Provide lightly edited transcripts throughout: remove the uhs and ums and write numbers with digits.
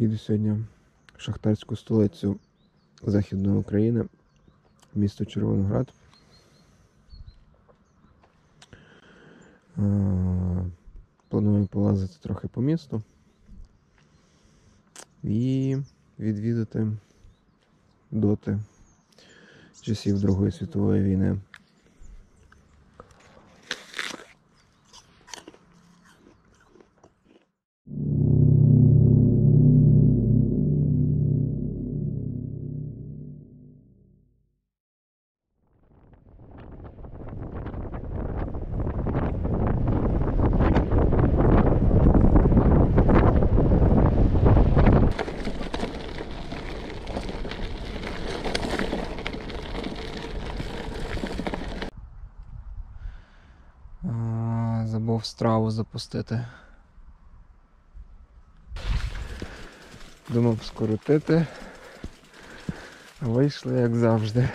Їду сьогодні в шахтарську столицю Західної України, місто Червоноград. Планую полазити трохи по місту і відвідати доти часів Другої світової війни. Забув страву запустити. Думав скоротити, а вийшло як завжди.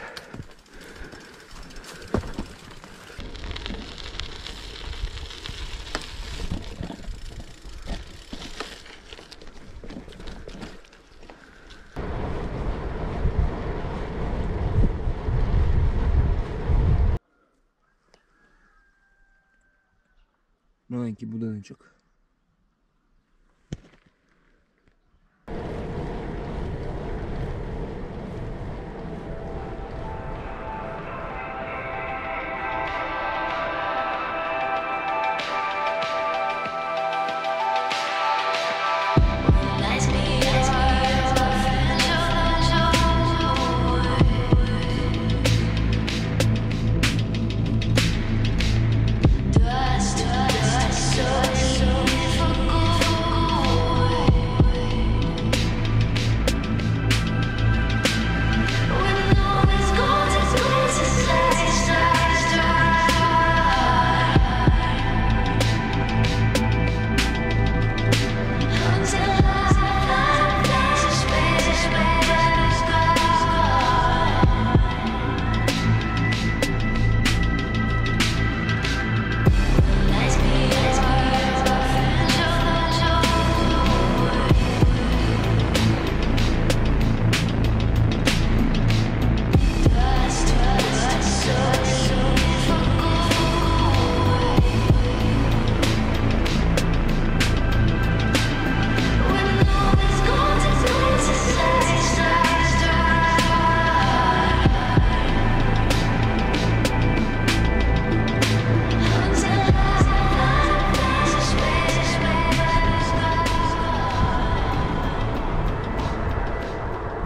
Маленький будиночок.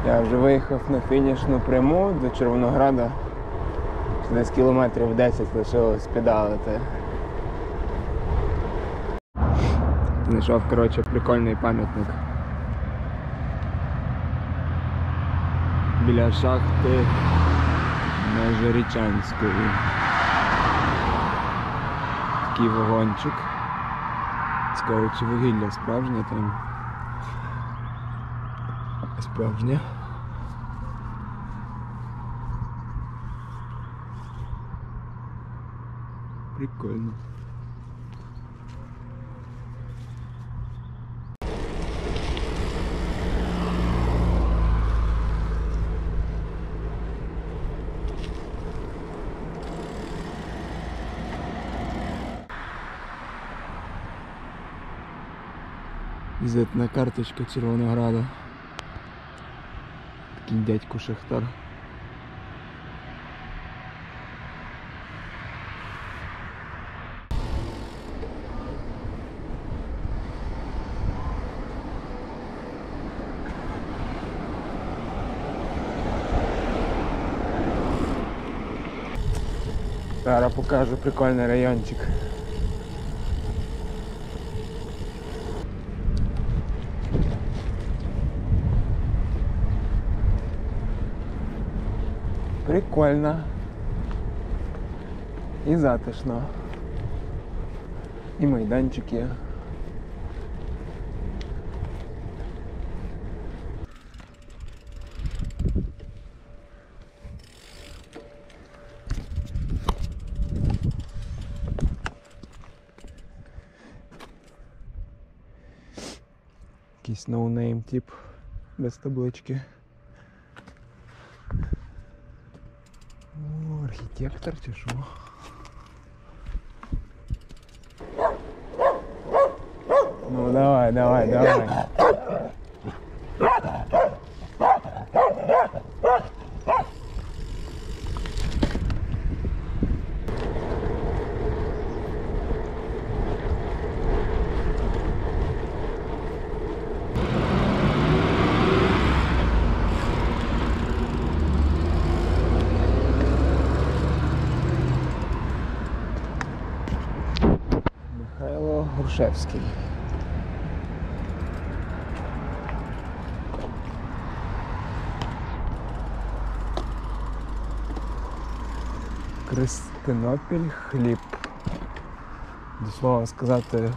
Я вже виїхав на фінішну пряму до Червонограда. Десь кілометрів 10 лишилось педалити. Знайшов, коротше, прикольний пам'ятник. Біля шахти Межирічанської. Такий вагончик. Цікаво, чи вугілля справжнє там. Справжнє. Прикольно. Візитна карточка Червонограда. Такий дядько шахтар. Зараз покажу прикольний райончик. Прикольно. І затишно. І майданчик є. якийсь якийсь ноунейм тип без таблички. О, архітектор чи що? Ну давай, давай, давай. Михайло Грушевський. Крестинопіль хліб. До слова сказати,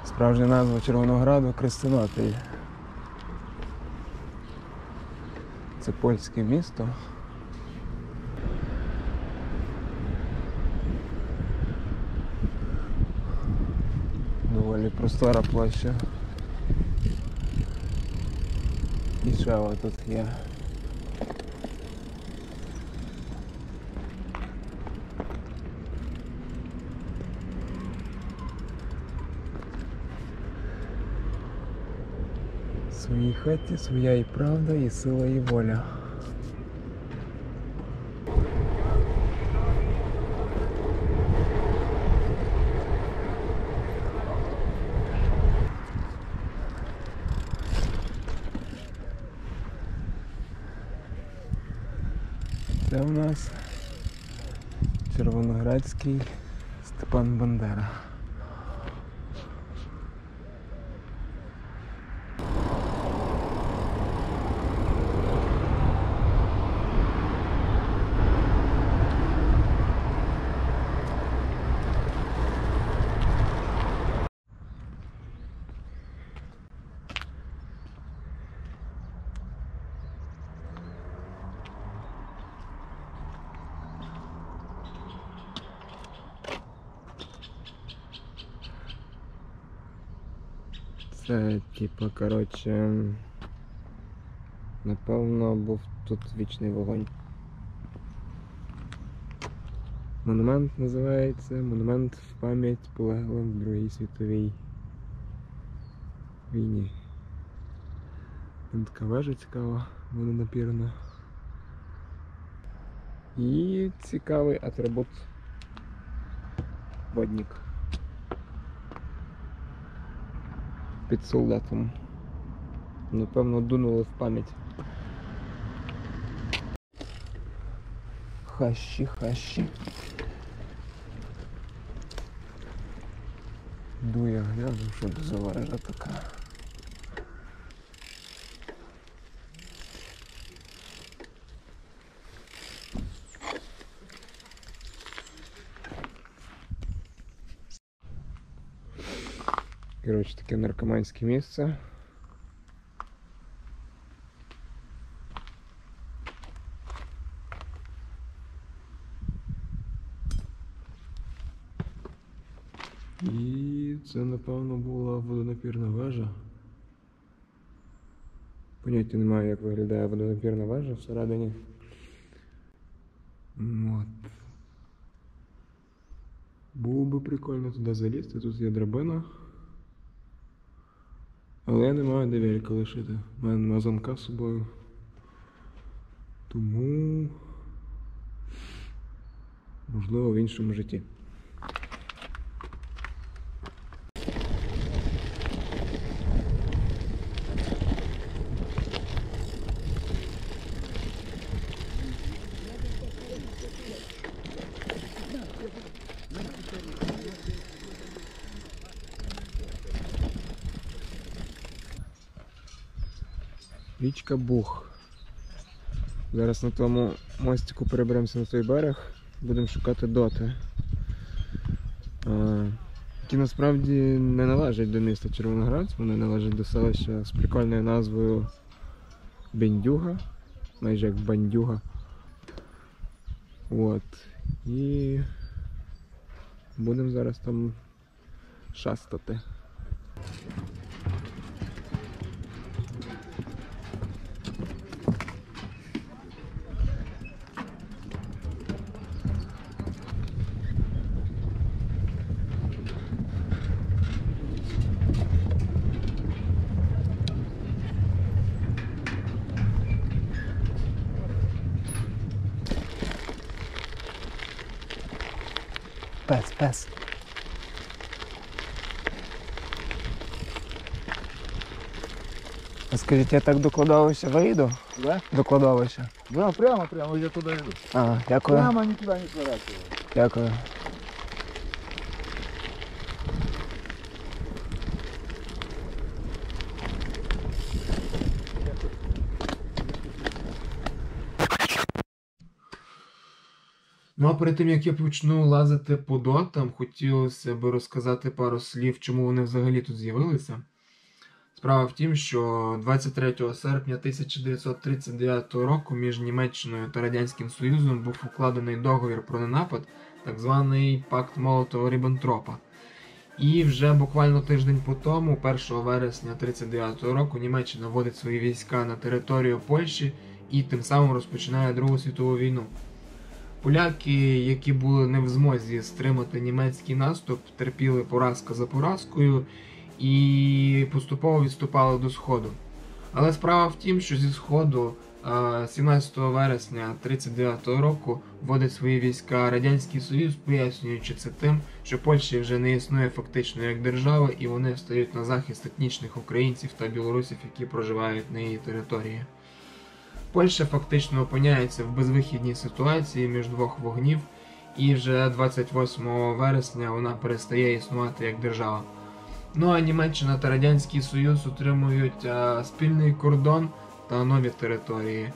справжня назва Червонограду Крестинопіль. Це польське місто. Доволі простора площа. І ще тут є. В своїй хаті своя і правда, і сила, і воля. Це у нас Червоноградський Степан Бандера. Це, типа, коротше, напевно, був тут вічний вогонь. Монумент називається «Монумент в пам'ять полеглим в Другій світовій війні». Там така вежа цікава, водонапірна. І цікавий атрибут – водник. Під солдатом. Напевно, дунули в пам'ять. Хащі. Дує, гляну, що це за вежа така. Коротше, таке наркоманське місце. І це, напевно, була водонапірна вежа. Поняття не маю, як виглядає водонапірна вежа всередині. От. Було би прикольно туди залізти, тут є драбина. Але я не маю де велика лишити. У мене нема замка з собою. Тому, можливо, в іншому житті. Річка Буг. Зараз на тому мостику переберемося на той берег, будемо шукати доти. Які насправді не належать до міста Червоноград, вони належать до селища з прикольною назвою Бендюга, майже як Бандюга. От. І будемо зараз там шастати. Пес. А скажіть, я так докладалося, вийду? Да? Докладалося. Да, прямо, я туда иду. Дякую. Прямо никуда не сворачивай. Дякую. Ну а перед тим, як я почну лазити по дотам, хотілося б розказати пару слів, чому вони взагалі тут з'явилися. Справа в тім, що 23 серпня 1939 року між Німеччиною та Радянським Союзом був укладений договір про ненапад, так званий Пакт Молотова-Ріббентропа. І вже буквально тиждень по тому, 1 вересня 1939 року, Німеччина вводить свої війська на територію Польщі і тим самим розпочинає Другу світову війну. Поляки, які були не в змозі стримати німецький наступ, терпіли поразка за поразкою і поступово відступали до Сходу. Але справа в тім, що зі Сходу 17 вересня 1939 року вводить свої війська Радянський Союз, пояснюючи це тим, що Польща вже не існує фактично як держава, і вони стають на захист етнічних українців та білорусів, які проживають на її території. Польща фактично опиняється в безвихідній ситуації між двох вогнів, і вже 28 вересня вона перестає існувати як держава. Ну а Німеччина та Радянський Союз утримують спільний кордон та нові території.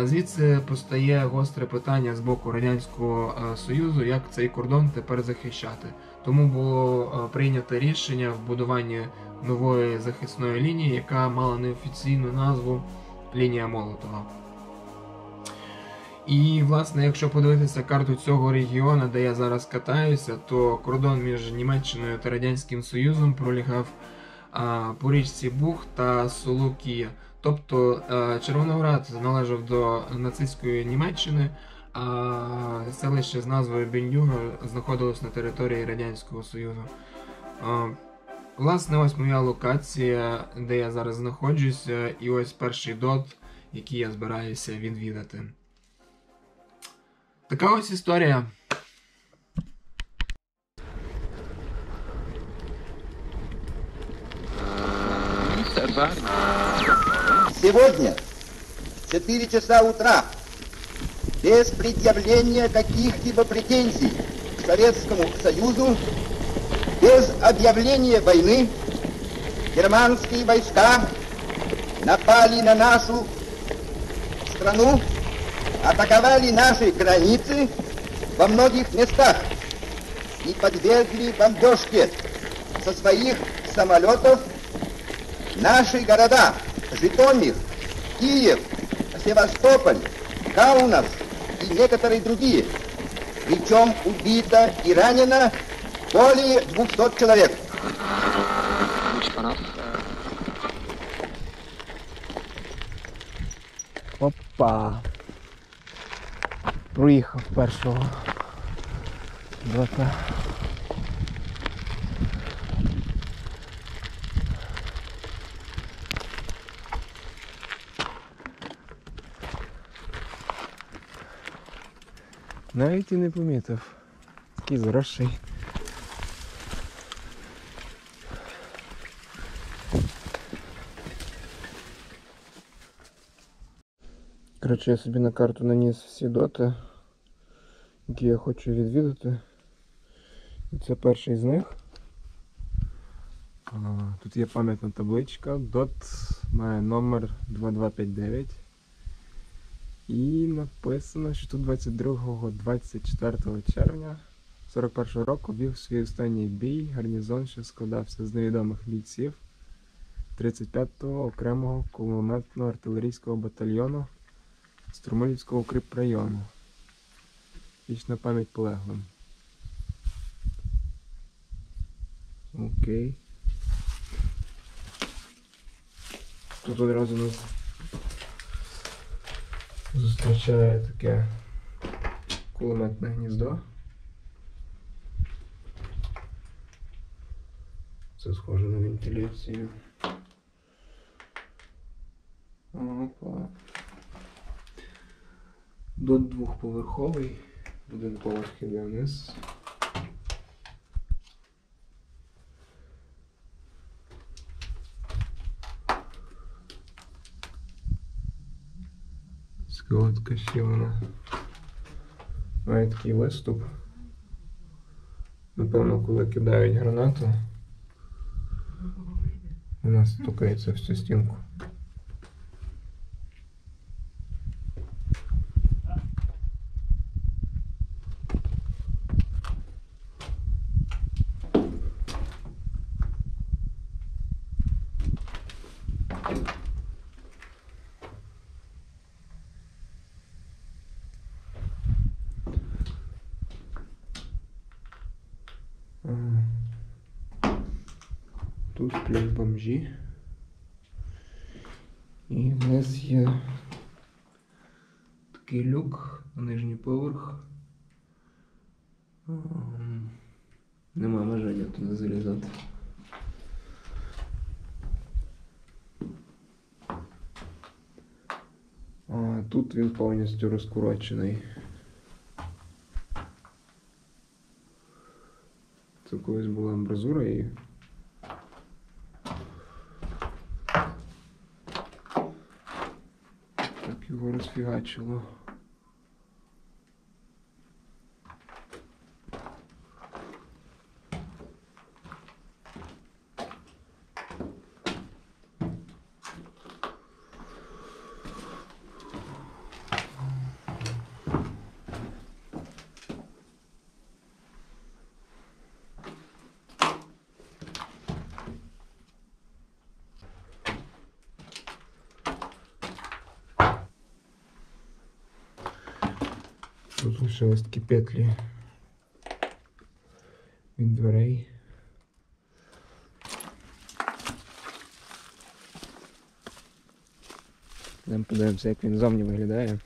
Звідси постає гостре питання з боку Радянського Союзу, як цей кордон тепер захищати. Тому було прийнято рішення в будуванні нової захисної лінії, яка мала неофіційну назву Лінія Молотова. І, власне, якщо подивитися карту цього регіону, де я зараз катаюся, то кордон між Німеччиною та Радянським Союзом пролягав по річці Буг та Солукія. Тобто Червоноград належав до нацистської Німеччини, а селище з назвою Бендюга знаходилось на території Радянського Союзу. Власне, ось моя локація, де я зараз знаходжуся, і ось перший дот, який я збираюся відвідати. Така ось історія. Сегодня, в 4 часа утра, без предъявления каких-либо претензий к Советскому Союзу, без объявления войны, германские войска напали на нашу страну, атаковали наши границы во многих местах и подвергли бомбежке со своих самолетов наши города Житомир, Киев, Севастополь, Каунас и некоторые другие. Причем убито и ранено более 200 человек. Опа! Проїхав першого дота. Навіть і не помітив. Такий заросший. Коротше, я собі на карту наніс всі доти, які я хочу відвідати. І це перший з них. Тут є пам'ятна табличка. Дот має номер 2259. І написано, що тут 22-24 червня 41-го року вів свій останній бій. Гарнізон, що складався з невідомих бійців 35-го окремого кулеметно-артилерійського батальйону Струмилівського укріпрайону. Вічна пам'ять полеглим. Окей. Тут одразу нас зустрічає таке кулеметне гніздо. Це схоже на вентиляцію. Опа. Дот двохповерховий. Один поверх іде вниз. Пілотка ще вона має такий виступ. Напевно, коли кидають гранату, вона стукається в цю стінку. Тут сплять бомжі. І в нас є такий люк на нижній поверх. Нема бажання туди залізати. А тут він повністю розкурочений. Це колись була амбразура і так його розфігачило. Тут лишились такі петлі від дверей. Нам подивимося, як він зовні виглядає.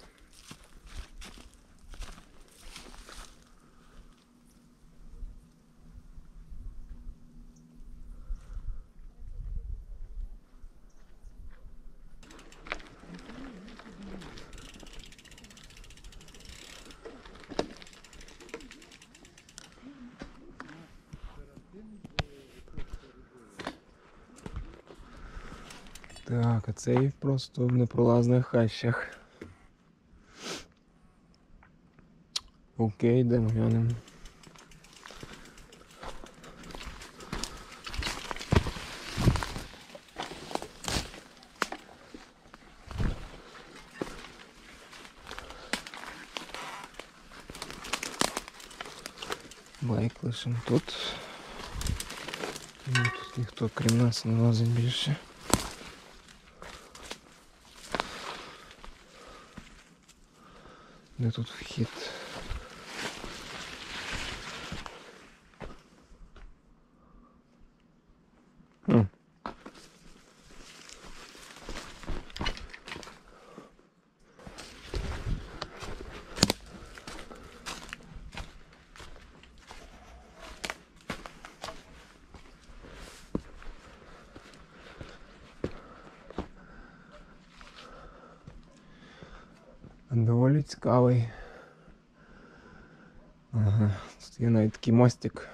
Так, а цей просто в непролазних хащах. Окей, йдемо глянемо. Байк лишимо тут. Тут ніхто крім нас не лазить більше. Де тут вхід? Доволі цікавий. Ага, тут є навіть такий мостик,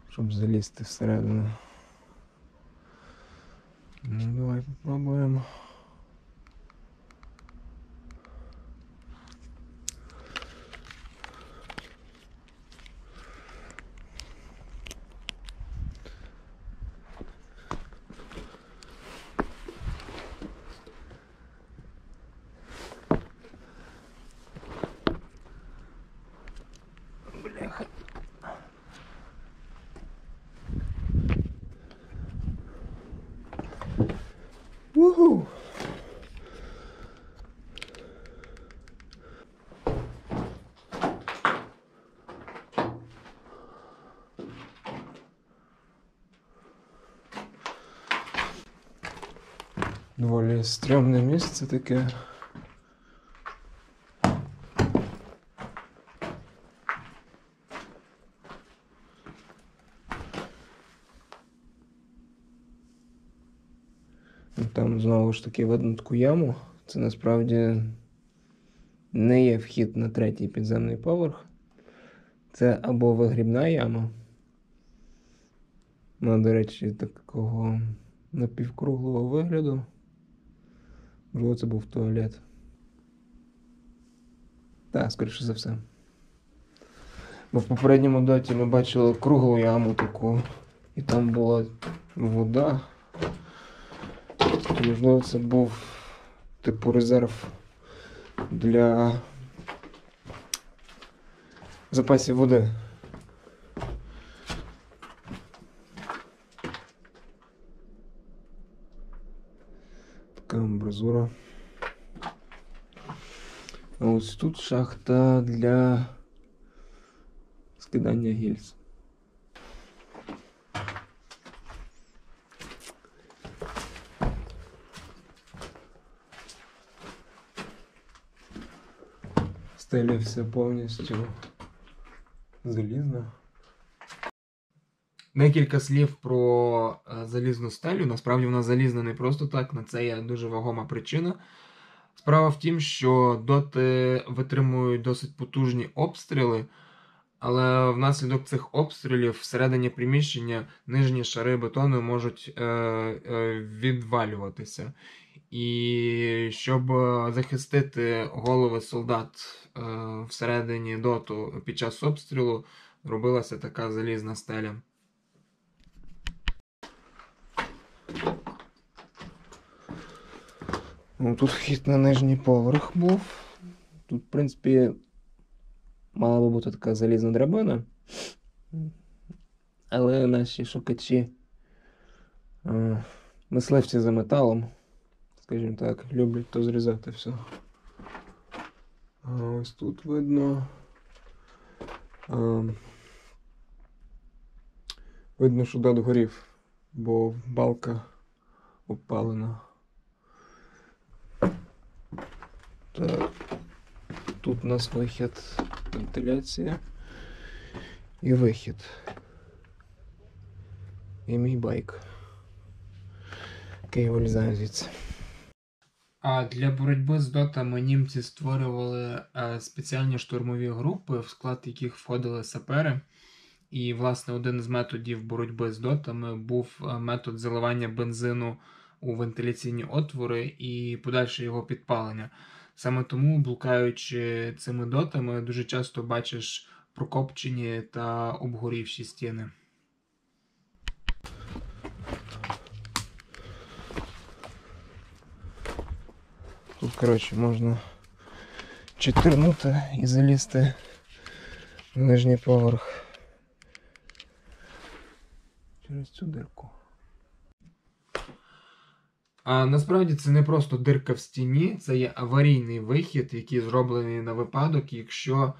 щоб залізти всередину. Ну, давай попробуємо. Уху! Доволі стрьомне місце таке. Там знову ж таки видно таку яму. Це насправді не є вхід на третій підземний поверх. Це або вигрібна яма. Ну, до речі, такого напівкруглого вигляду. Можливо, це був туалет. Так, скоріше за все. Бо в попередньому доті ми бачили круглу яму таку, і там була вода. То, можливо, це був типу резерв для запасів води. Така амбразура. А ось тут шахта для скидання гільз. Стеля вся повністю залізна. Декілька слів про залізну стелю. Насправді вона залізна не просто так, на це є дуже вагома причина. Справа в тім, що доти витримують досить потужні обстріли, але внаслідок цих обстрілів всередині приміщення нижні шари бетону можуть відвалюватися. І щоб захистити голови солдат всередині доту під час обстрілу, робилася така залізна стеля. Ну, тут вхід на нижній поверх був. Тут, в принципі, мала би бути така залізна драбина. Але наші шукачі, мисливці за металом, скажімо так, люблять то зрізати все. А ось тут видно. Видно, що дот горів, бо балка обпалена. Так. Тут у нас вихід, вентиляція і вихід. І мій байк, який я вилізаю звідси. А для боротьби з дотами німці створювали спеціальні штурмові групи, в склад яких входили сапери. І, власне, один з методів боротьби з дотами був метод заливання бензину у вентиляційні отвори і подальше його підпалення. Саме тому, блукаючи цими дотами, дуже часто бачиш прокопчені та обгорівші стіни. Тут, коротше, можна читернути і залізти на нижній поверх через цю дирку. А насправді це не просто дирка в стіні, це є аварійний вихід, який зроблений на випадок, якщо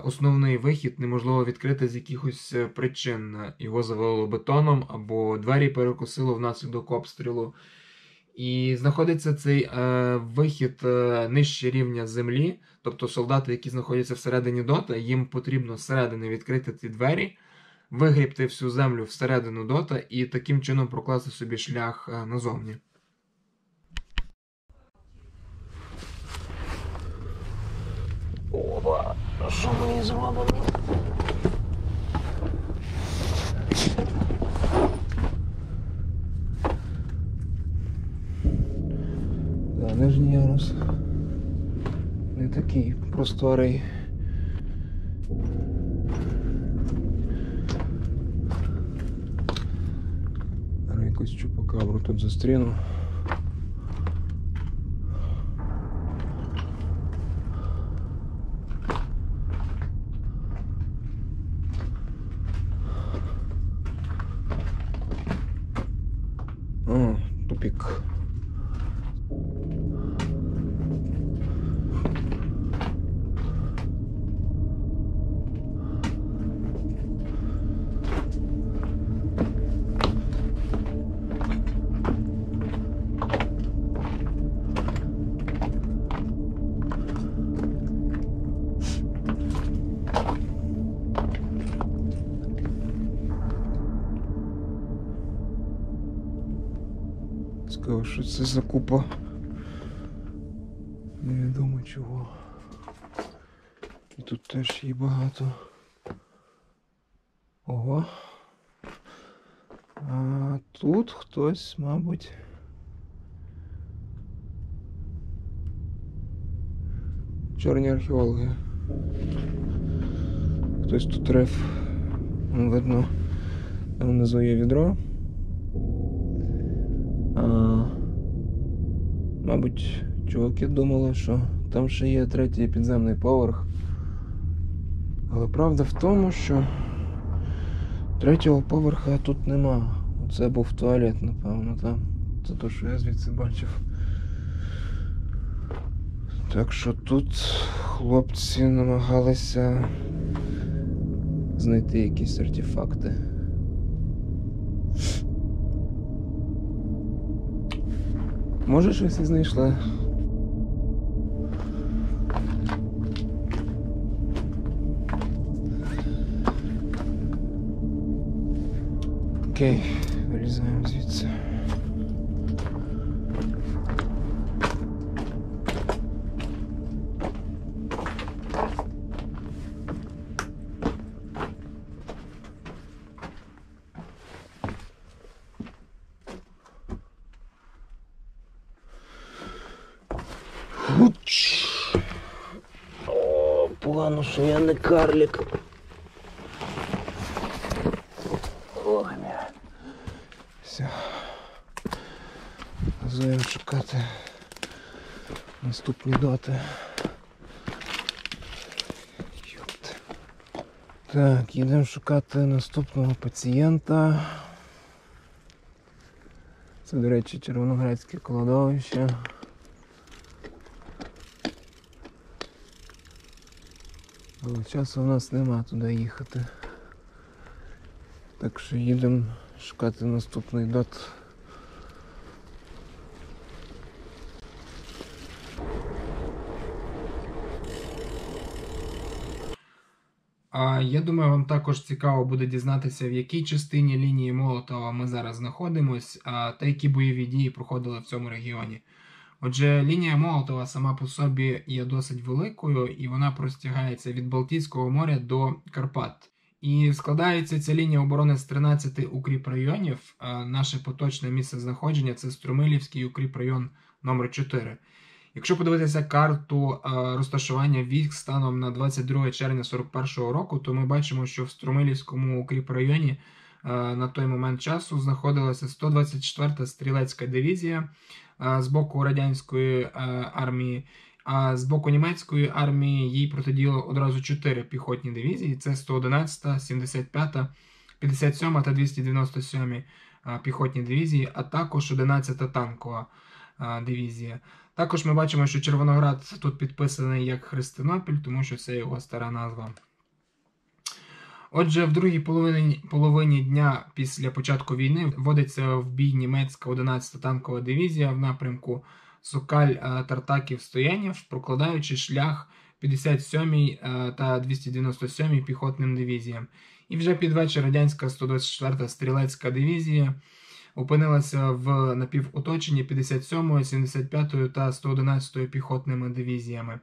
основний вихід неможливо відкрити з якихось причин. Його завалило бетоном або двері перекосило внаслідок обстрілу. І знаходиться цей вихід нижче рівня землі, тобто солдати, які знаходяться всередині дота, їм потрібно зсередини відкрити ці двері, вигрібти всю землю всередину дота і таким чином прокласти собі шлях назовні. Опа, що мені зробили? Да, нижній ярус не такий просторий. Зараз якусь чупакабру тут зустріну. О, тупик. Цікаво, що це за купа невідомо чого. І тут теж її багато. Ого. А тут хтось, мабуть, Чорні археологи. Хтось тут рив. Видно, там внизу є відро. Мабуть, чуваки думали, що там ще є третій підземний поверх. Але правда в тому, що третього поверха тут нема. Це був туалет, напевно, там. Це те, що я звідси бачив. Так що тут хлопці намагалися знайти якісь артефакти. Може, щось і знайшли. Окей, вилізаємо звідси. О, погано, що я не карлік. Ой, все. Газуємо шукати наступні доти. Йопте. Так, їдемо шукати наступного пацієнта. Це, до речі, Червоноградське кладовище. Але часу в нас нема туди їхати. Так що їдемо шукати наступний дот. Я думаю, вам також цікаво буде дізнатися, в якій частині лінії Молотова ми зараз знаходимось, та які бойові дії проходили в цьому регіоні. Отже, лінія Молотова сама по собі є досить великою, і вона простягається від Балтійського моря до Карпат. І складається ця лінія оборони з 13 укріпрайонів. Наше поточне місце знаходження – це Струмилівський укріпрайон номер 4. Якщо подивитися карту розташування військ станом на 22 червня 1941 року, то ми бачимо, що в Струмилівському укріпрайоні на той момент часу знаходилася 124-та стрілецька дивізія з боку радянської армії, а з боку німецької армії їй протидіяло одразу 4 піхотні дивізії. Це 111-та, 75-та, 57-та та 297 піхотні дивізії, а також 11-та танкова дивізія. Також ми бачимо, що Червоноград тут підписаний як Христинопіль, тому що це його стара назва. Отже, в другій половині дня після початку війни вводиться в бій німецька 11-та танкова дивізія в напрямку Сокаль-Тартаків-Стоянів, прокладаючи шлях 57-й та 297-й піхотним дивізіям. І вже під вечір радянська 124-та стрілецька дивізія опинилася в напівоточенні 57-ю, 75-ю та 111-ю піхотними дивізіями.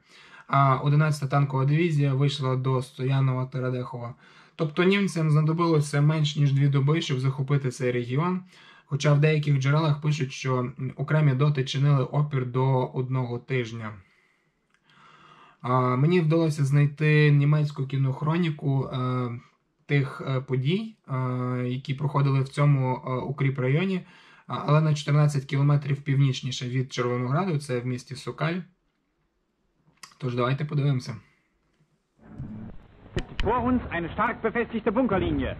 А 11-та танкова дивізія вийшла до Стоянова та Радехова. Тобто німцям знадобилося менш ніж 2 доби, щоб захопити цей регіон, хоча в деяких джерелах пишуть, що окремі доти чинили опір до 1 тижня. Мені вдалося знайти німецьку кінохроніку тих подій, які проходили в цьому укріпрайоні, але на 14 кілометрів північніше від Червонограду, це в місті Сокаль. Тож давайте подивимося. Vor uns eine stark befestigte Bunkerlinie.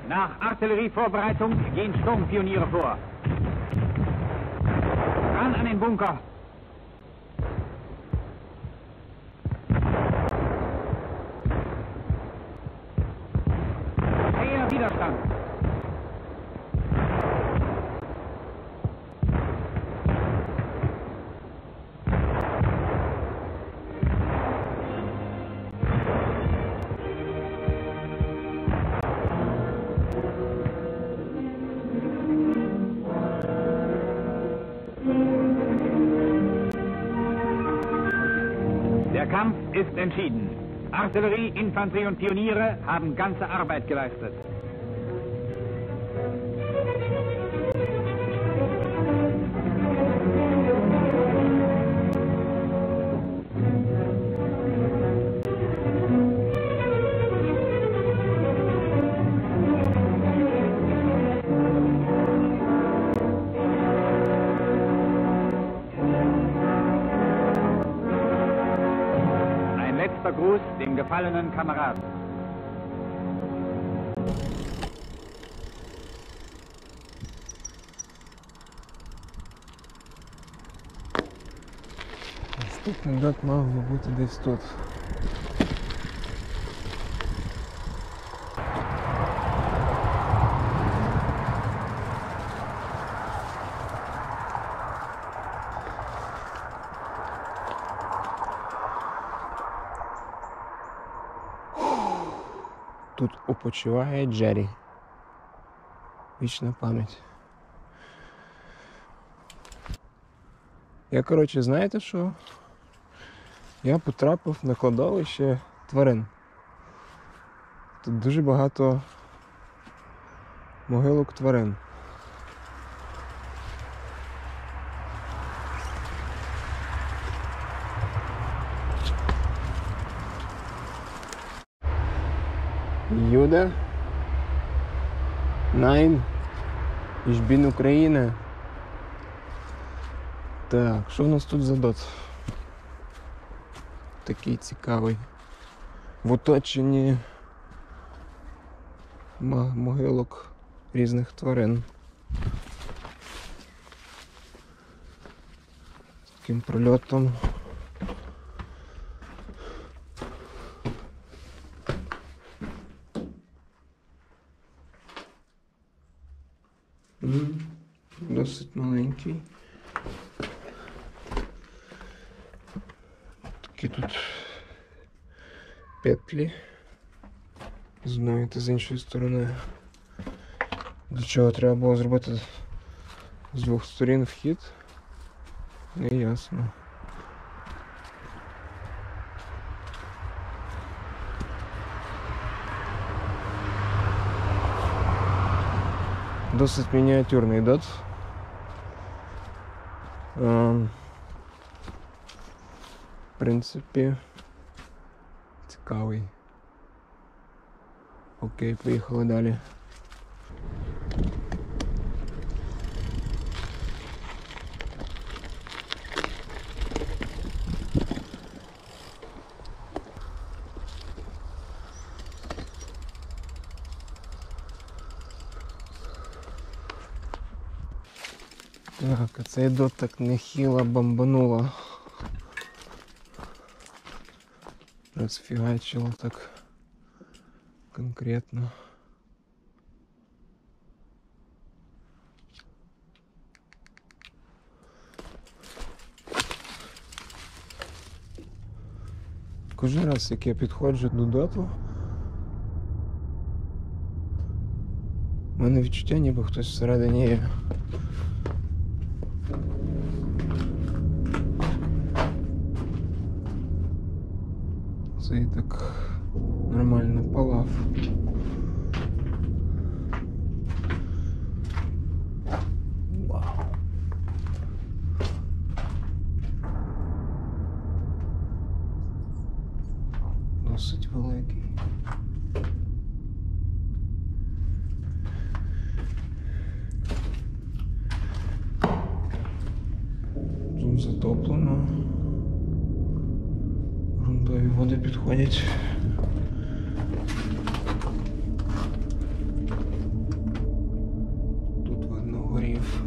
Nach Artillerievorbereitung gehen Sturmpioniere vor. Ran an den Bunker. Zäher Widerstand. Kampf ist entschieden. Artillerie, Infanterie und Pioniere haben ganze Arbeit geleistet. Letzter Gruß dem gefallenen Kameraden. Наступний дот мав би бути десь тут. Тут опочиває Джері. Вічна пам'ять. Я, коротше, знаєте що? Я потрапив на кладовище тварин. Тут дуже багато могилок тварин. Юда, Nein, ich bin Україна. Так, що в нас тут за дот? Такий цікавий. В оточенні могилок різних тварин. З таким прольотом. Досить маленький. Такі тут петлі з одної та з іншої сторони. Для чого треба було зробити з двох сторін вхід? Не ясно. Досить мініатюрний дот. В принципі, цікавий. Окей, поїхали далі. Так, а цей дот так нехило бомбануло. Розфігачило так конкретно. Кожен раз, як я підходжу до доту, в мене відчуття, ніби хтось всередині є. Це і так нормально палав. Вау. Досить великий. Тут затоплено. Грунтові води підходять. Тут видно горів.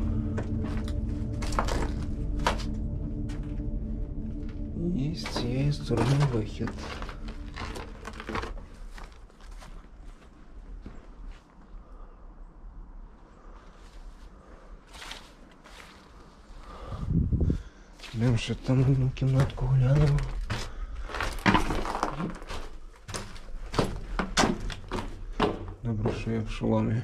І з цієї сторони вихід. Йдемо ще там одну кімнатку глянемо. Добре, що я в шоломі.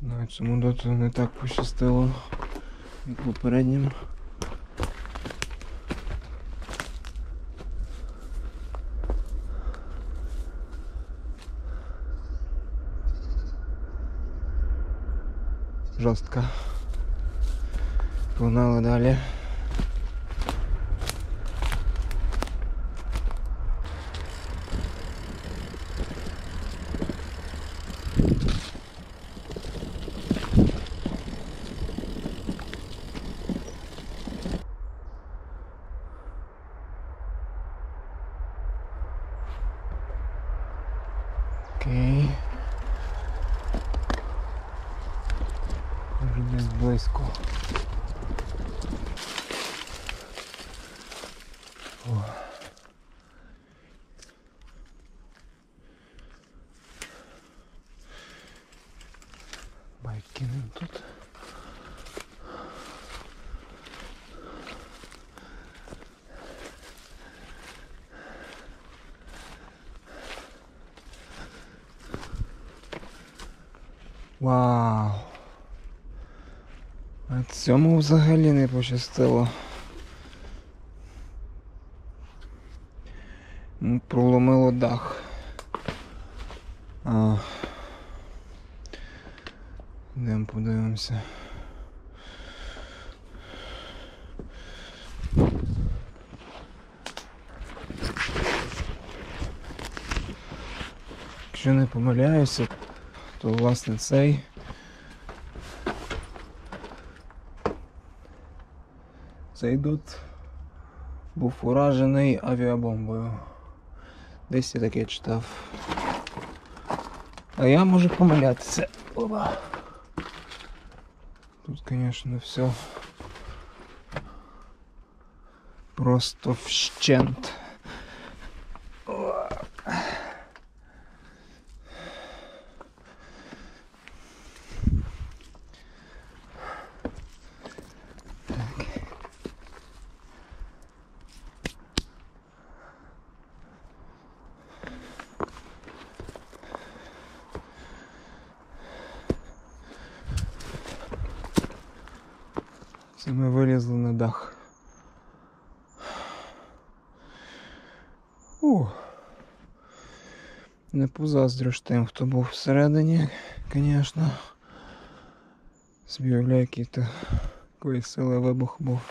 знаю, цьому доту не так пощастило, як попереднім. Жорстко. Погнали далі. Окей. Вже десь близько. О. Байк кинем тут. Вау! А цьому взагалі не пощастило. Проломило дах. Йдемо подивимося. Якщо не помиляюся, то власне цей дот був уражений авіабомбою. Десь я таке читав. А я можу помилятися. Опа. Тут, звісно, все просто вщент. Це ми вилізли на дах. Не позаздрюш тим, хто був всередині, звісно. Зб'являє, якої сили вибух був.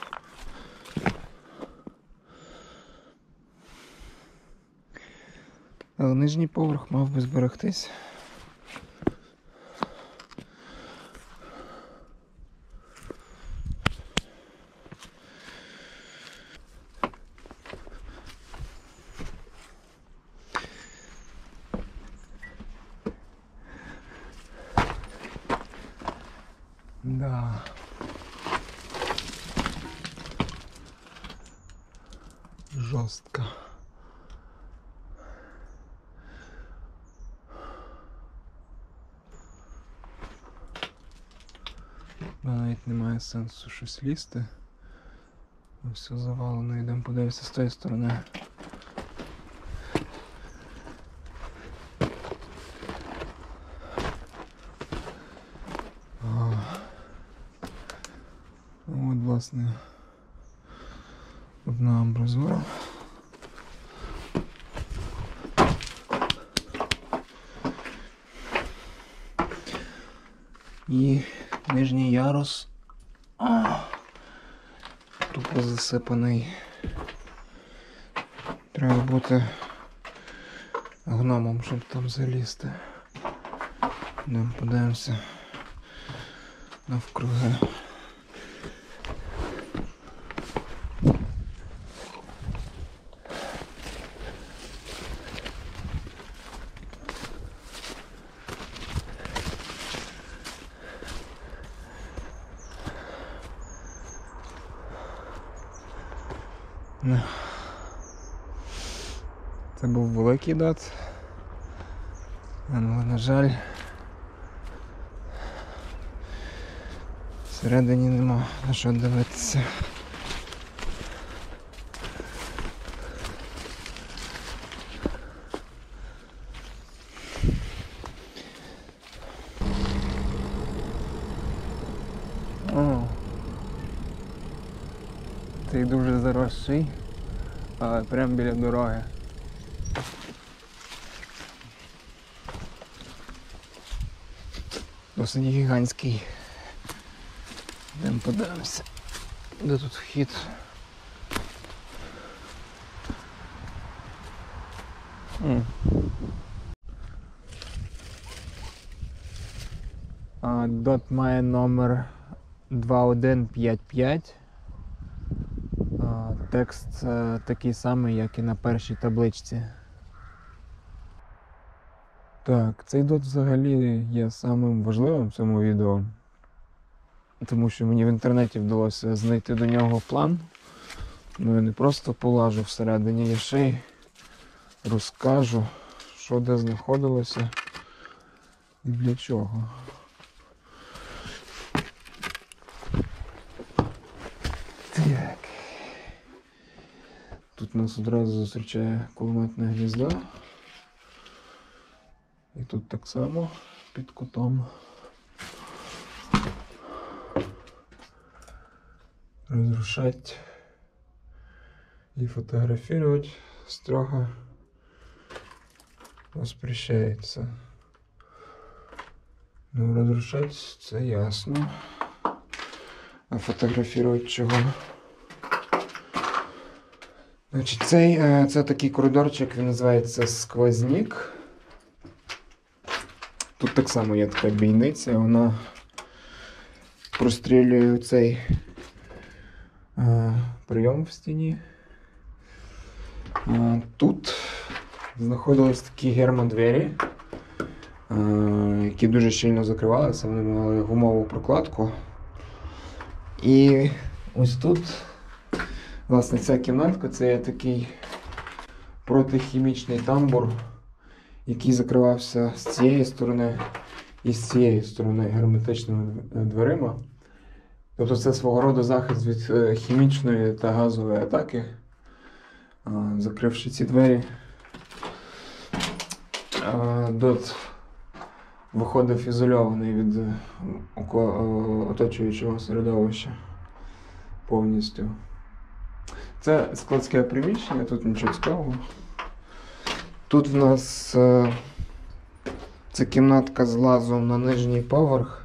Але нижній поверх мав би зберегтись. Да. Жорстко. Навіть немає сенсу щось лізти. Все завалено, йдемо подивитися з тої сторони. От, власне, одна амбразура. І нижній ярус тупо засипаний. Треба бути гномом, щоб там залізти. Йдемо подивимося навкруги. Це був великий дот, але, на жаль, всередині нема на що дивитися. О. Цей дуже заросший, але прямо біля дороги. Досить гігантський. Йдемо подивимося, де тут вхід. Дот має номер 2155. Текст такий самий, як і на першій табличці. Так, цей дот взагалі є самим важливим в цьому відео, тому що мені в інтернеті вдалося знайти до нього план. Ну я не просто полажу всередині, я ще й розкажу, що де знаходилося і для чого. Так. Тут нас одразу зустрічає кулеметне гніздо. І тут так само під кутом. Разрушать и фотографировать строго воспрещается. Ну, разрушать це ясно. А фотографировать чого? Значить, це такий коридорчик, він називається сквозняк. Тут так само є така бійниця, вона прострілює цей прийом в стіні. Тут знаходились такі гермодвері, які дуже щільно закривалися, вони мали гумову прокладку. І ось тут, власне, ця кімнатка, це є такий протихімічний тамбур, який закривався з цієї сторони і з цієї сторони герметичними дверима. Тобто це свого роду захист від хімічної та газової атаки. Закривши ці двері, дот виходив ізольований від оточуючого середовища повністю. Це складське приміщення, тут нічого цікавого. Тут в нас це кімнатка з лазом на нижній поверх.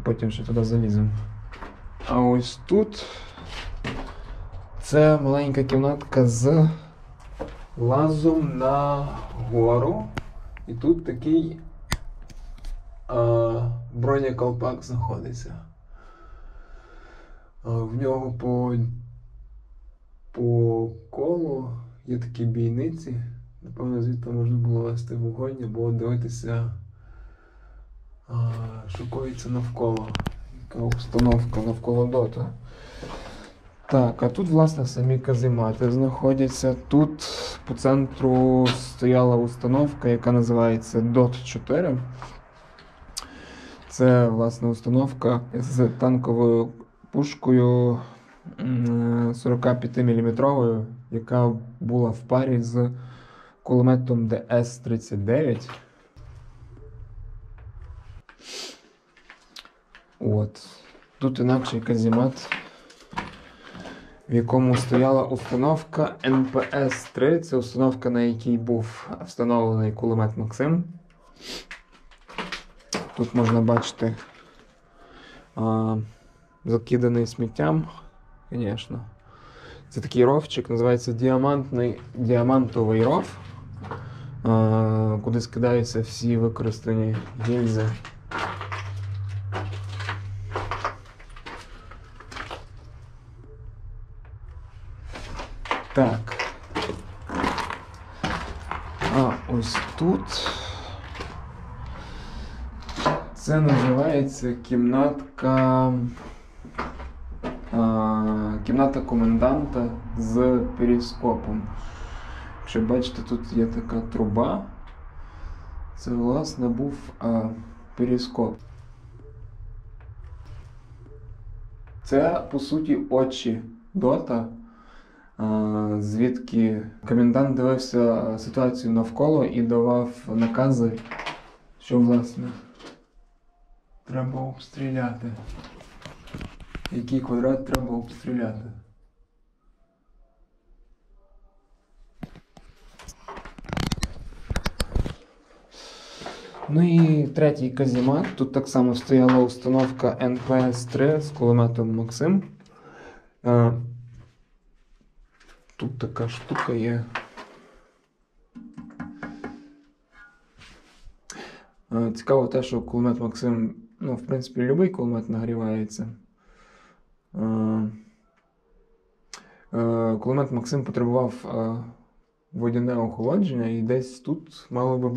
Потім ще туди заліземо. А ось тут це маленька кімнатка з лазом на гору. І тут такий бронеколпак знаходиться. В нього по колу є такі бійниці. Напевно, звідти можна було вести вогонь або дивитися, що коїться навколо. Яка обстановка навколо дота. Так, а тут, власне, самі каземати знаходяться. Тут по центру стояла установка, яка називається DOT-4. Це, власне, установка з танковою пушкою 45 мм, яка була в парі з кулеметом ДС-39. От. Тут інакший каземат, в якому стояла установка НПС-3. Це установка, на якій був встановлений кулемет Максим. Тут можна бачити закиданий сміттям, звісно. Це такий ровчик, називається діамантовий ров, куди скидаються всі використані гільзи. Так. А ось тут це називається кімнатка коменданта з перископом. Якщо бачите, тут є така труба. Це, власне, був перископ. Це, по суті, очі дота, звідки комендант дивився ситуацію навколо і давав накази, що, власне, Треба обстріляти. Який квадрат треба обстріляти? Ну і третій каземат. Тут так само стояла установка НПС-3 з кулеметом Максим. Тут така штука є. Цікаво те, що кулемет Максим, ну, в принципі, любий кулемет нагрівається. Кулемет Максим потребував водяне охолодження, і десь тут мав би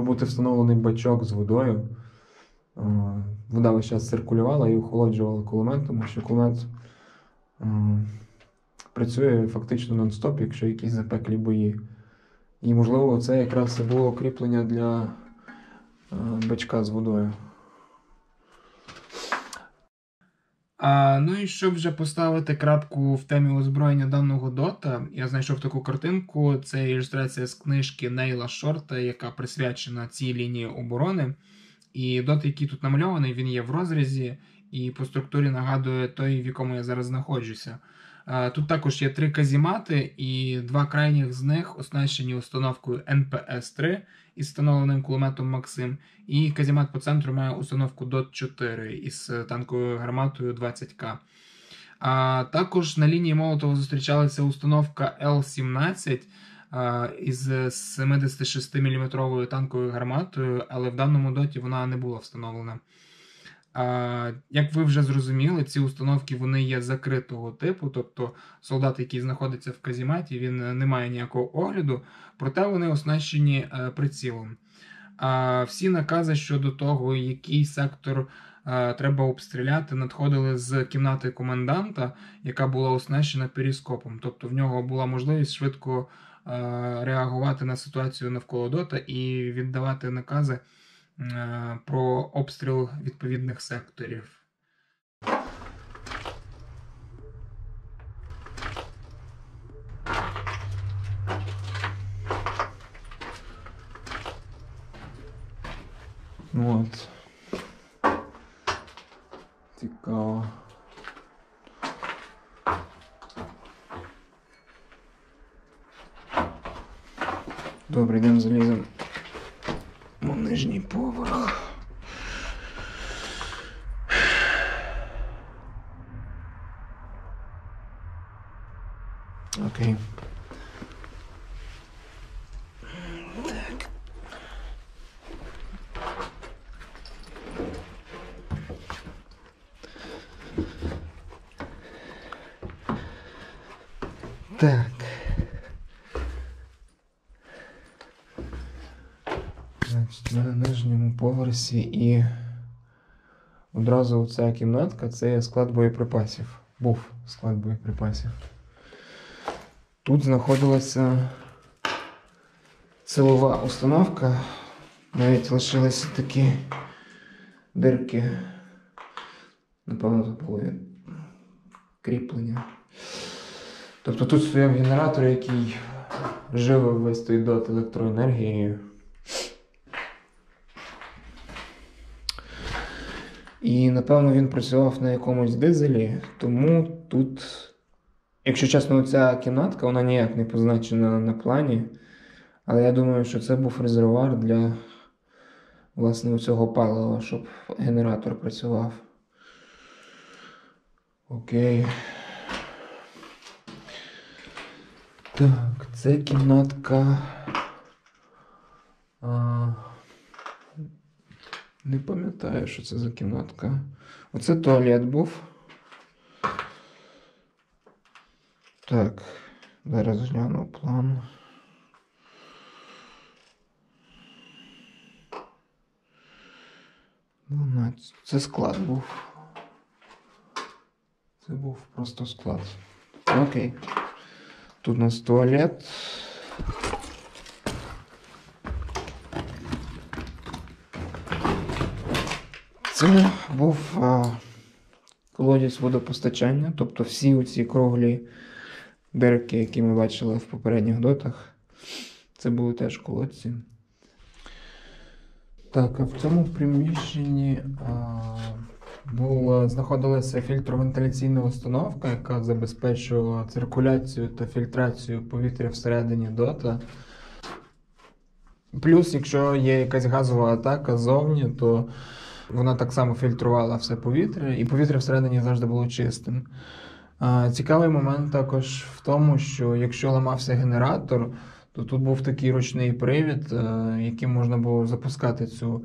бути встановлений бачок з водою. Вода весь час циркулювала і охолоджувала кулемет, тому що кулемет працює фактично нон-стоп, якщо якісь запеклі бої. І, можливо, це якраз і було кріплення для бачка з водою. Ну і щоб вже поставити крапку в темі озброєння даного дота, я знайшов таку картинку. Це ілюстрація з книжки Нейла Шорта, яка присвячена цій лінії оборони. І дот, який тут намальований, він є в розрізі і по структурі нагадує той, в якому я зараз знаходжуся. Тут також є 3 каземати, і 2 крайніх з них оснащені установкою НПС-3 із встановленим кулеметом Максим, і каземат по центру має установку ДОТ-4 із танковою гарматою 20К. Також на лінії Молотова зустрічалася установка Л-17 із 76 мм танковою гарматою, але в даному доті вона не була встановлена. Як ви вже зрозуміли, ці установки вони є закритого типу, тобто солдат, який знаходиться в казематі, він не має ніякого огляду, проте вони оснащені прицілом. Всі накази щодо того, який сектор треба обстріляти, надходили з кімнати коменданта, яка була оснащена перископом. Тобто в нього була можливість швидко реагувати на ситуацію навколо дота і віддавати накази про обстріл відповідних секторів. От. Цікаво. Добре, йдемо заліземо на нижній поверх. Окей. Так. Значить, на нижньому поверсі і одразу ця кімнатка, це є склад боєприпасів. Був склад боєприпасів. Тут знаходилася силова установка. Навіть лишилися такі дирки. Напевно, це були кріплення. Тобто тут стояв генератор, який живив весь той дот електроенергією. І, напевно, він працював на якомусь дизелі, тому тут, якщо чесно, ця кімнатка, вона ніяк не позначена на плані, але я думаю, що це був резервуар для, власне, цього палива, щоб генератор працював. Окей. Так, це кімнатка... Не пам'ятаю, що це за кімнатка. Оце туалет був. Так, зараз гляну план. Це склад був. Це був просто склад. Окей. Тут у нас туалет. Це був колодязь водопостачання, тобто всі оці круглі дирки, які ми бачили в попередніх дотах, це були теж колодці. Так, а в цьому приміщенні знаходилася фільтровентиляційна установка, яка забезпечувала циркуляцію та фільтрацію повітря всередині дота. Плюс, якщо є якась газова атака ззовні, то вона так само фільтрувала все повітря, і повітря всередині завжди було чистим. Цікавий момент також в тому, що якщо ламався генератор, то тут був такий ручний привід, яким можна було запускати цю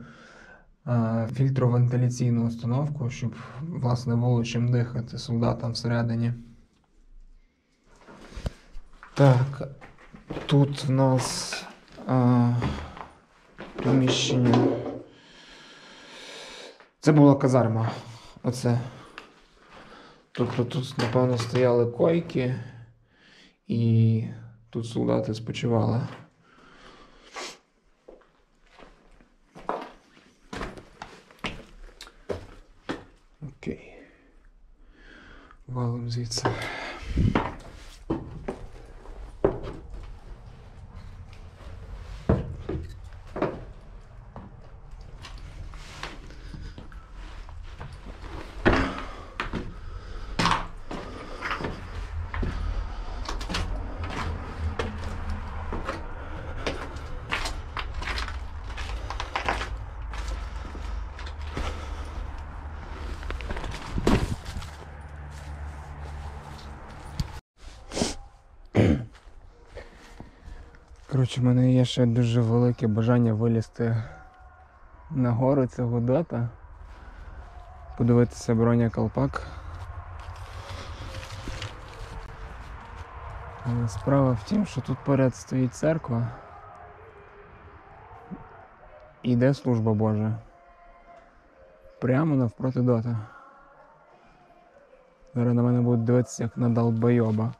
фільтровентиляційну установку, щоб, власне, було чим дихати солдатам всередині. Так, тут в нас приміщення. Це була казарма. Оце. Тобто тут, напевно, стояли койки, і тут солдати спочивали. Окей. Валим звідси. Коротше, в мене є ще дуже велике бажання вилізти на гору цього дота, подивитися бронеколпак. Але справа в тім, що тут поряд стоїть церква і йде служба Божа. Прямо навпроти дота. Зараз на мене будуть дивитися як на долбойоба.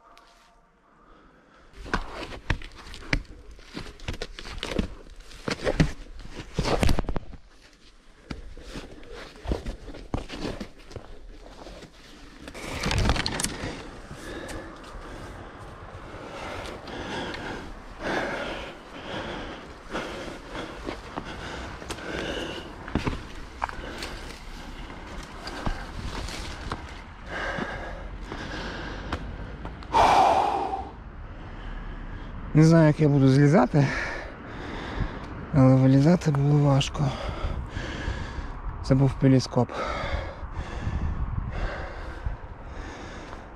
Не знаю, як я буду злізати, але вилізати було важко. Це був пелескоп.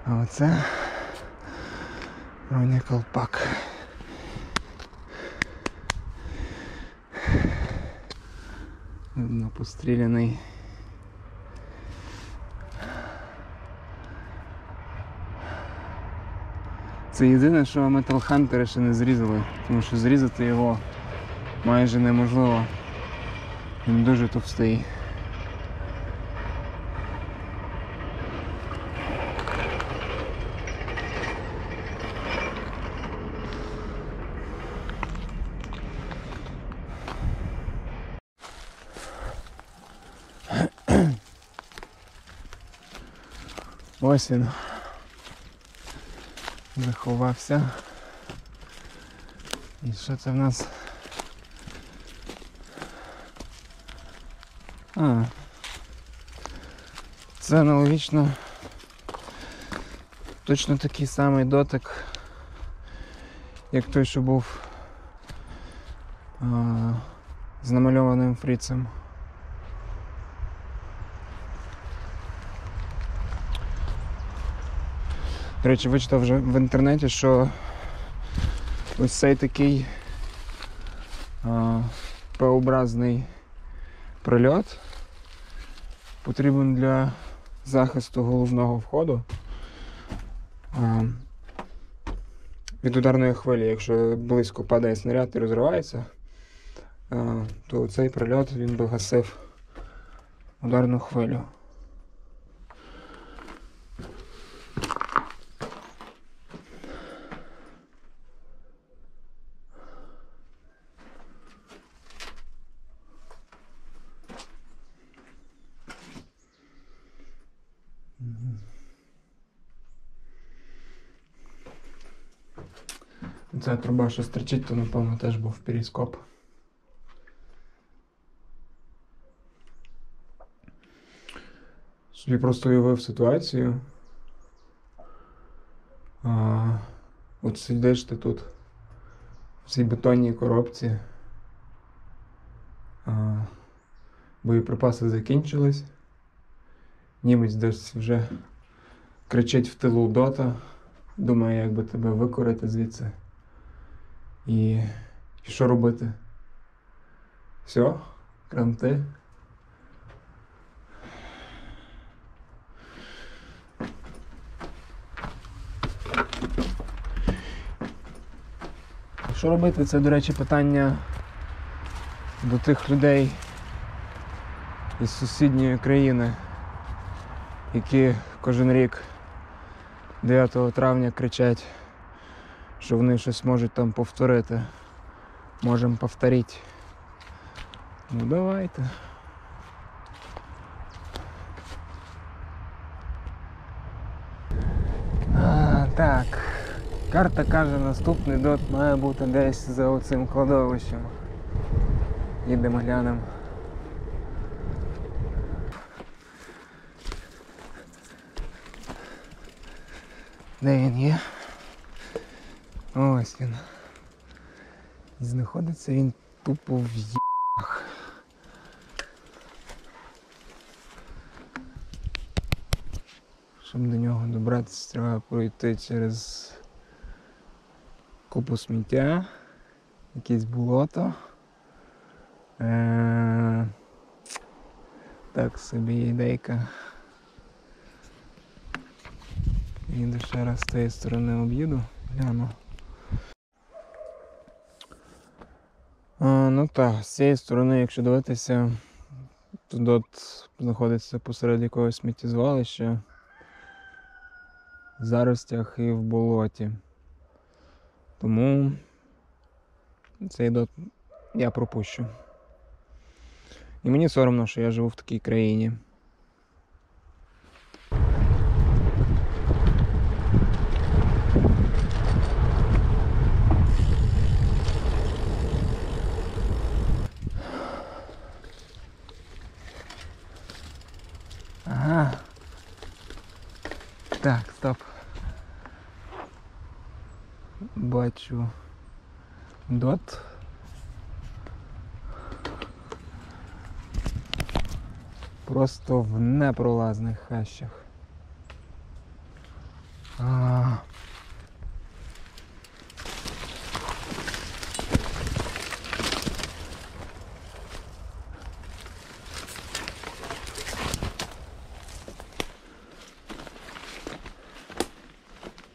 А оце бронеколпак. Видно, постріляний. Це єдине, що Metal Hunter ще не зрізали, тому що зрізати його майже неможливо. Він дуже товстий. Ось він. Заховався. І що це в нас? Це аналогічно точно такий самий дотик, як той, що був з намальованим фрицем. До речі, вичитав вже в інтернеті, що ось цей такий П-образний прильот потрібен для захисту головного входу від ударної хвилі. Якщо близько падає снаряд і розривається, то цей прильот він би гасив ударну хвилю. Ця труба, що стерчить, то, напевно, теж був перископ. Собі просто уявив ситуацію. От сидиш ти тут в цій бетонній коробці. Боєприпаси закінчились. Німець десь вже кричить в тилу дота. Думає, як би тебе викорити звідси. І що робити? Все, кранти. Що робити? Це, до речі, питання до тих людей із сусідньої країни, які кожен рік 9 травня кричать, що вони щось можуть там повторити. Можемо повторити. Ну давайте. Так. Карта каже, наступний дот має бути десь за оцим кладовищем. Їдемо глянемо. Де він є? Ось він. І знаходиться він тупо в ї**ах. Щоб до нього добратися, треба пройти через купу сміття, якесь болото. Так собі ідейка. Їду ще раз з цієї сторони об'їду, гляну. Ну так, з цієї сторони, якщо дивитися, тут знаходиться посеред якогось сміттєзвалища, в заростях і в болоті. Тому цей дот я пропущу. І мені соромно, що я живу в такій країні. Ага. Так, стоп. Бачу дот. Просто в непролазних хащах.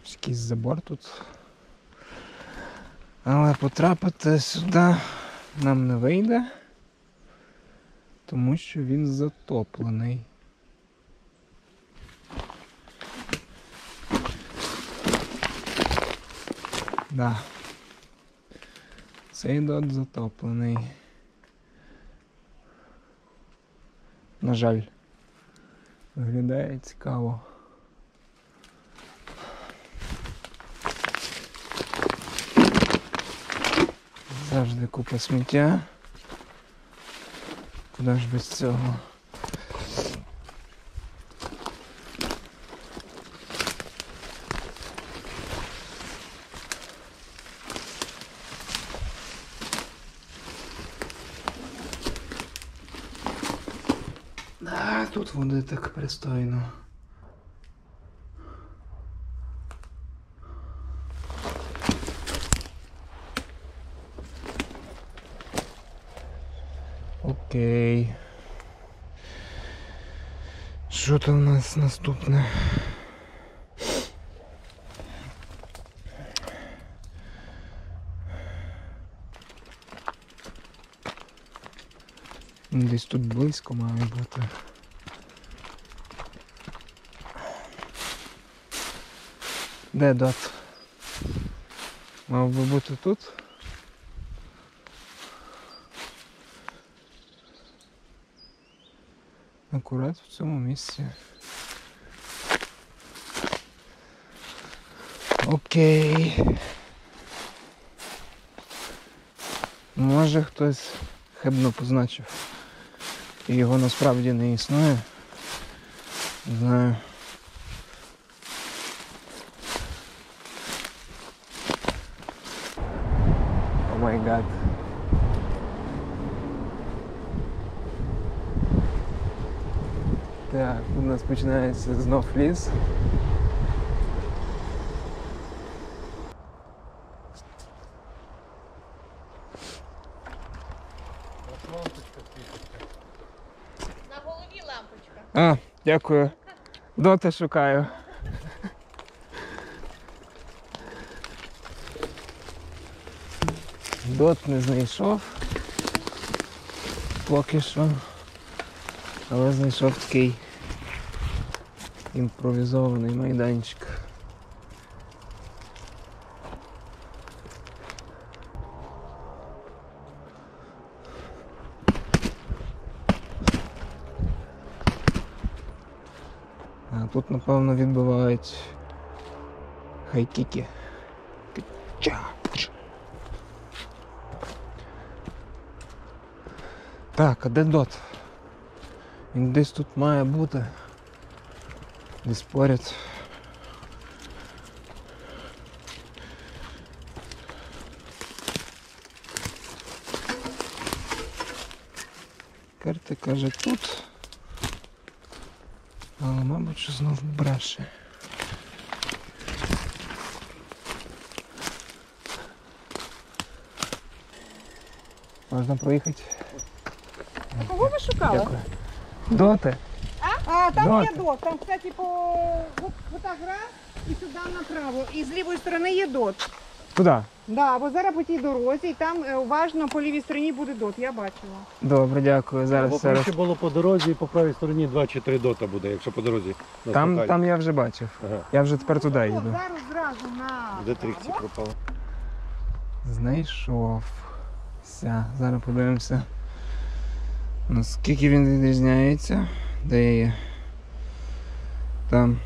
Якийсь забор тут. Але потрапити сюди нам не вийде, тому що він затоплений. Да. Цей дот затоплений. На жаль. Виглядає цікаво. Завжди купа сміття. Куди ж без цього? А, тут води так пристойно. Окей. Що там у нас наступне? Десь тут близько має бути. Де дот? Мав би бути тут? Акурат в цьому місці. Окей. Може хтось хибно позначив. І його насправді не існує. Не знаю. О май гад. Так, у нас починається знов ліс. На голові лампочка. А, дякую. Доти шукаю. Дот не знайшов. Поки що. Але знайшов такий імпровізований майданчик. А тут, напевно, відбивають хайкіки. Так, а де Дот? Він десь тут має бути. Десь поряд. Карта каже тут. Але, мабуть, що знов бреше. Можна проїхати? А кого ви шукали? Дякую. Доти? А, там Дота. є дот. Там, кстати, вот так раз і сюди направо. І з лівої сторони є дот. Куди? Да, бо зараз по тій дорозі, і там уважно по лівій стороні буде дот, я бачила. Добре, дякую. Зараз Бо все. проще було по дорозі і по правій стороні 2 чи 3 дота буде, якщо по дорозі. на Там, Сокалі. там я вже бачив. Ага. Я вже тепер туди От їду. зараз зразу на Де трикці пропало? Знайшов. Все, зараз подивимося. Наскільки він відрізняється. Де я є? Там.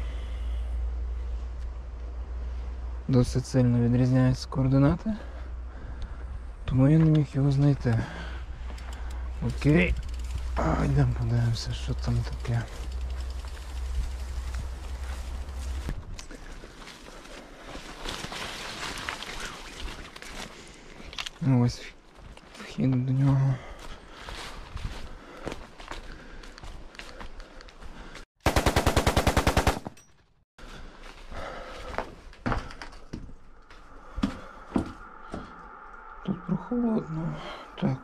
Досить сильно відрізняються координати. Тому я не міг його знайти. Окей. Йдемо подивимося, що там таке. Ось вхід до нього. Тут прохолодно. Так.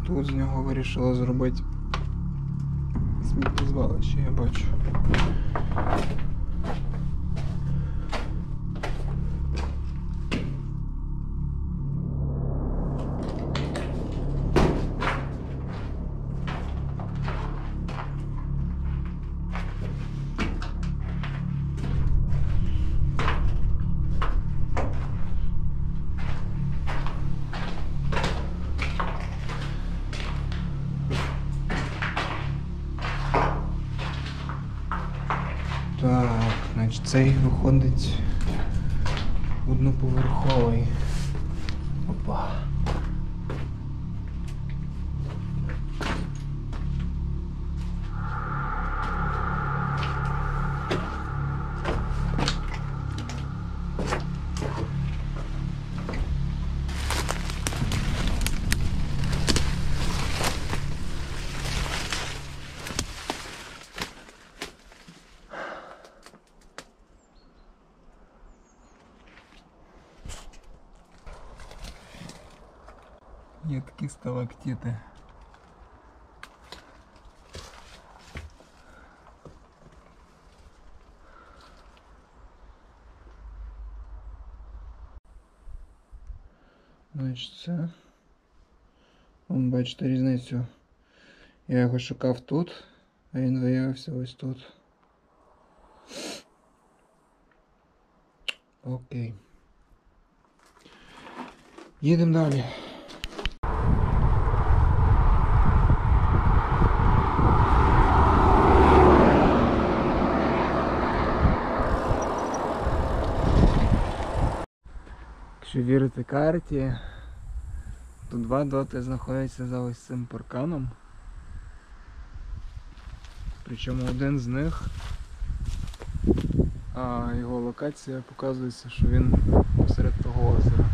Тут з нього вирішила зробити сміттєзвалище, я бачу. Так, значить цей виходить одноповерховий. Опа. Є такі сталактити. Значить це. Вон, бачите різницю. Я його шукав тут, а він виявився ось тут. Окей. Їдемо далі. Якщо вірити карті, то 2 доти знаходяться за ось цим парканом. Причому один з них, його локація показується, що він посеред того озера.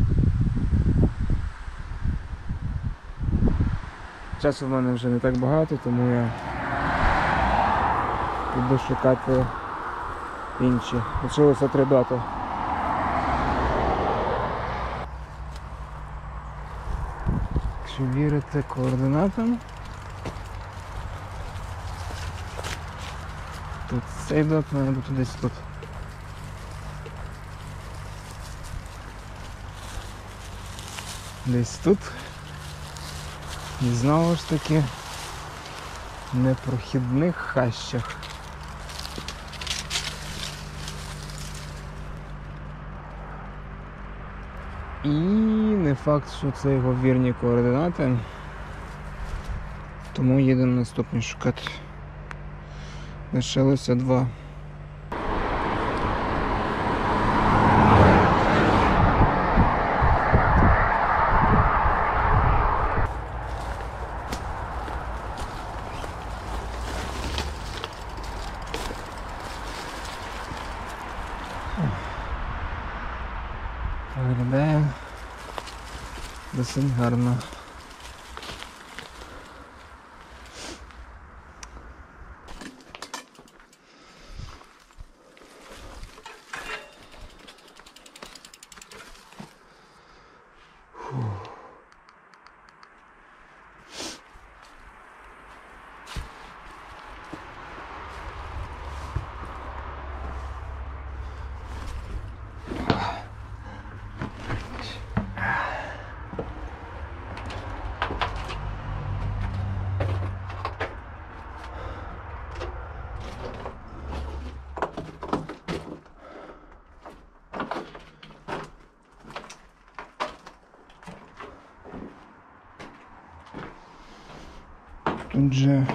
Часу в мене вже не так багато, тому я піду шукати інші. Лишилося 3 доти. Якщо вірити координатам, тут цей дот має бути десь тут. Десь тут. І знову ж таки в непрохідних хащах. І не факт, що це його вірні координати. Тому їдемо наступні шукати. Лишилося 2. Виглядає досить гарно. Тут же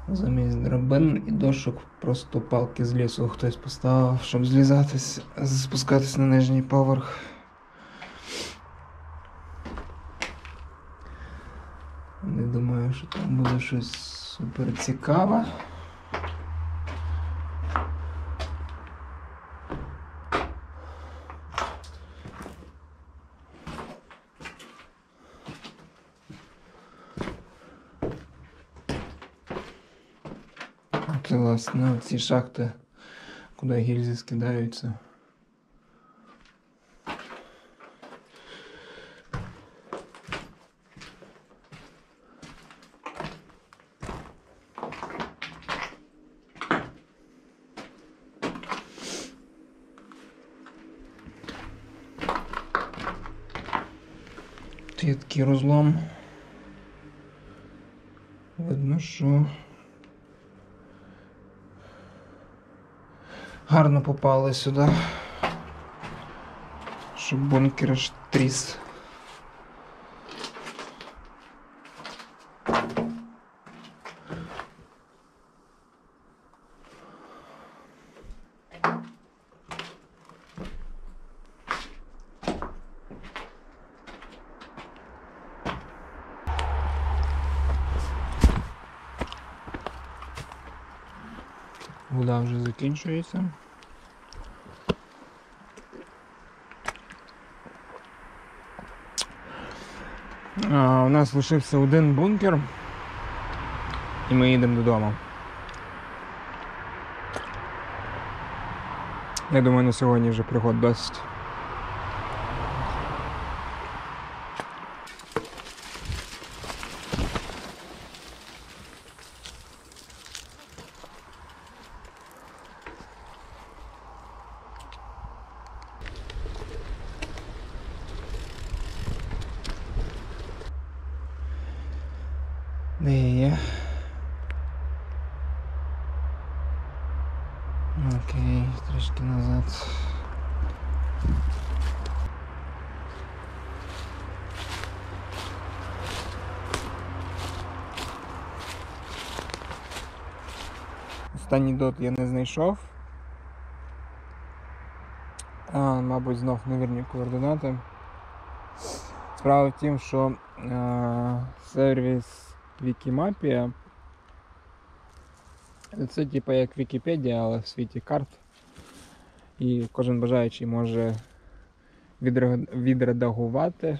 замість драбин і дошок просто палки з лісу хтось поставив, щоб злізатись, спускатись на нижній поверх. Не думаю, що там буде щось супер цікаве. Це, власне, ці шахти, куди гільзи скидаються. Тут є такий розлом. Видно, що гарно попали сюди, щоб бункер аж тріс. Вода вже закінчується. У нас лишився один бункер, і ми їдемо додому. Я думаю, на сьогодні вже пригод досить. Окей, трішки назад. Останній дот я не знайшов. Мабуть, знов невірні координати. Справа в тім, що сервіс Wikimapia це типу як Вікіпедія, але в світі карт. І кожен бажаючий може відредагувати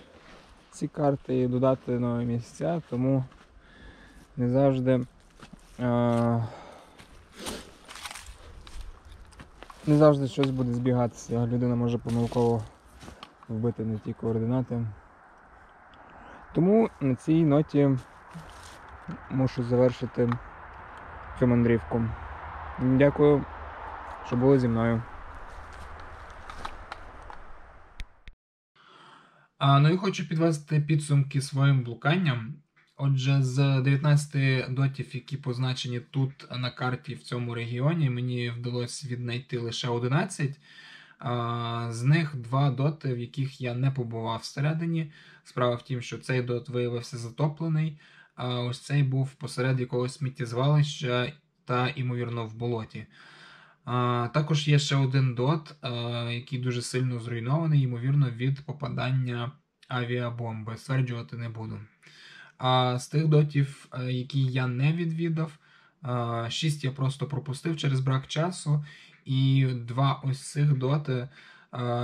ці карти і додати нові місця, тому не завжди щось буде збігатися. Людина може помилково вбити не ті координати. Тому на цій ноті мушу завершити цю мандрівку. Дякую, що були зі мною. Ну і хочу підвести підсумки своїм блуканням. Отже, з 19 дотів, які позначені тут на карті в цьому регіоні, мені вдалося віднайти лише 11. З них 2 доти, в яких я не побував всередині. Справа в тім, що цей дот виявився затоплений, а ось цей був посеред якогось сміттєзвалища та, ймовірно, в болоті. Також є ще один дот, який дуже сильно зруйнований, ймовірно, від попадання авіабомби. Стверджувати не буду. А з тих дотів, які я не відвідав, 6 я просто пропустив через брак часу, і 2 ось цих доти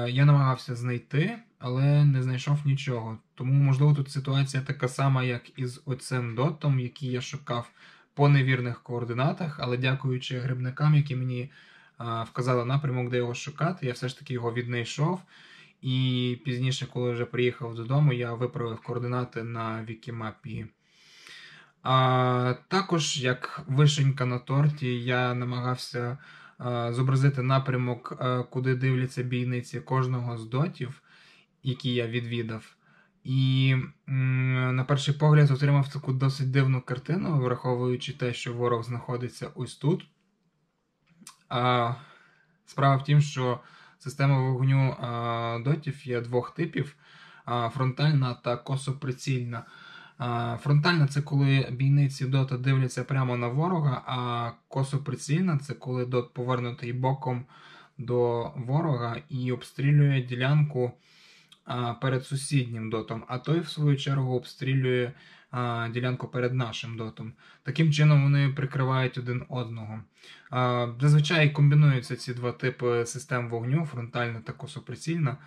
я намагався знайти, але не знайшов нічого. Тому, можливо, тут ситуація така сама, як і з оцим дотом, який я шукав по невірних координатах, але дякуючи грибникам, які мені вказали напрямок, де його шукати, я все ж таки його віднайшов. І пізніше, коли вже приїхав додому, я виправив координати на Wikimapia. Також, як вишенька на торті, я намагався зобразити напрямок, куди дивляться бійниці кожного з дотів, які я відвідав. І на перший погляд отримав таку досить дивну картину, враховуючи те, що ворог знаходиться ось тут. Справа в тім, що система вогню дотів є 2 типів – фронтальна та косоприцільна. Фронтальна – це коли бійниці дота дивляться прямо на ворога, а косоприцільна – це коли дот повернутий боком до ворога і обстрілює ділянку перед сусіднім дотом, а той, в свою чергу, обстрілює ділянку перед нашим дотом. Таким чином вони прикривають один одного. Зазвичай комбінуються ці 2 типи систем вогню, фронтальна та косоприцільна.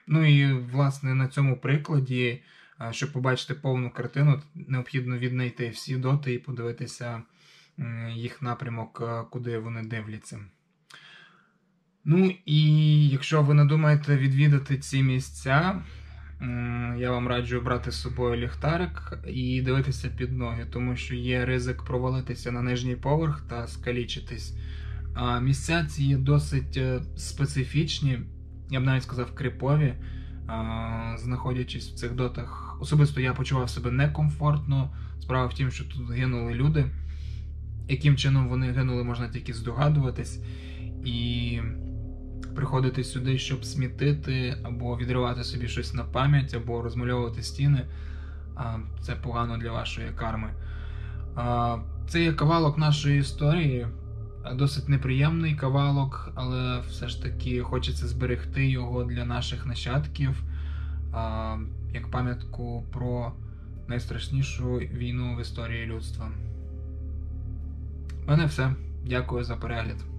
Ну і, власне, на цьому прикладі, щоб побачити повну картину, необхідно віднайти всі доти і подивитися їх напрямок, куди вони дивляться. Ну і якщо ви надумаєте відвідати ці місця, я вам раджу брати з собою ліхтарик і дивитися під ноги, тому що є ризик провалитися на нижній поверх та скалічитись. Місця ці є досить специфічні, я б навіть сказав крипові, знаходячись в цих дотах. Особисто я почував себе некомфортно. Справа в тім, що тут гинули люди. Яким чином вони гинули, можна тільки здогадуватись. І приходити сюди, щоб смітити, або відривати собі щось на пам'ять, або розмальовувати стіни, це погано для вашої карми. Це є кавалок нашої історії, досить неприємний кавалок, але все ж таки хочеться зберегти його для наших нащадків, як пам'ятку про найстрашнішу війну в історії людства. У мене все. Дякую за перегляд.